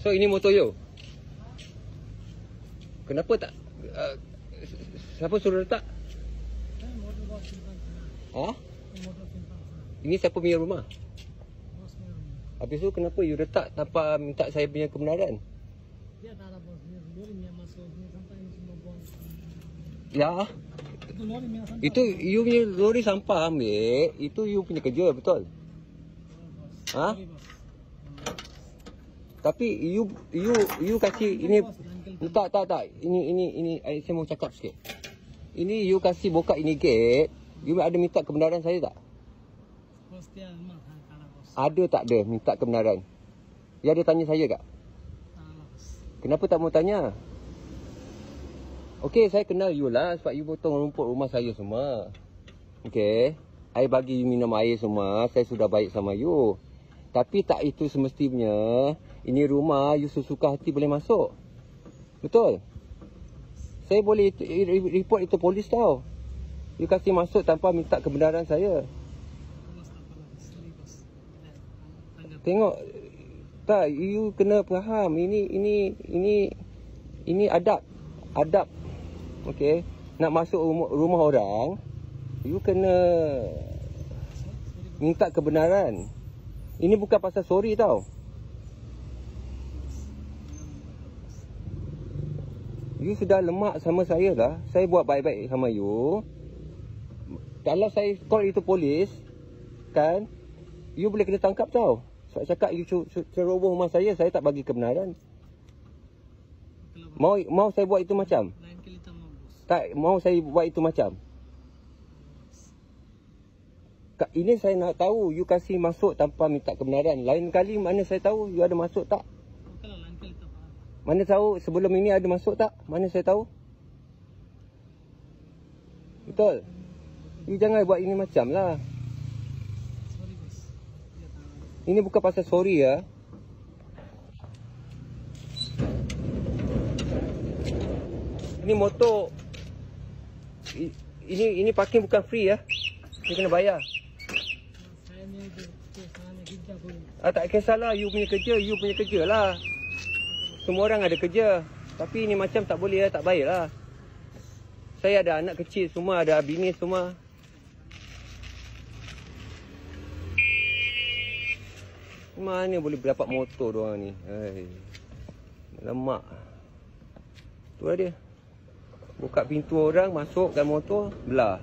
So ini motor you. Kenapa tak siapa suruh letak? Ha? Ini siapa punya rumah? Habis tu kenapa you letak tanpa minta saya punya kebenaran? Dia tak ada bos, lori yang masuk ni sampai ni semua bos. Ya. Itu lori yang sampai. Itu you punya lori sampah ambil, itu you punya kerja, betul? Ha? Tapi you kasih ini tak. Ini saya mau cakap sikit. Ini you kasih buka ini gate, you ada minta kebenaran saya tak? Bos dia lemah kalah bos. Ada tak ada minta kebenaran? Dia ada tanya saya tak? Kenapa tak mau tanya? Okey, saya kenal you lah sebab you potong rumput rumah saya semua. Okey, I bagi you minum air semua, saya sudah baik sama you. Tapi tak itu semestinya, ini rumah you sesuka hati boleh masuk. Betul? Saya boleh report itu polis tau. You kasih masuk tanpa minta kebenaran saya. Tengok, tak, you kena faham ini adab. Okey, nak masuk rumah orang, you kena minta kebenaran. Ini bukan pasal sorry tau. You sudah lemak sama saya lah. Saya buat baik-baik sama you. Kalau saya call itu polis, kan, you boleh kena tangkap tau. Sebab cakap you ceroboh rumah saya tak bagi kebenaran. Mau saya buat itu macam? Tak, mau saya buat itu macam? Ini saya nak tahu, you kasih masuk tanpa minta kebenaran. Lain kali mana saya tahu you ada masuk tak? Mana tahu sebelum ini ada masuk tak? Mana saya tahu? Betul? You jangan buat ini macam lah. Ini bukan pasal sorry ya. Ini motor. Ini parking bukan free ya. Ini kena bayar. Tak kisahlah, you punya kerja lah. Semua orang ada kerja. Tapi ini macam tak boleh lah, tak baik lah. Saya ada anak kecil semua, ada bini semua. Mana boleh dapat motor diorang ni? Lemak. Tu lah dia. Buka pintu orang, masukkan motor, belah.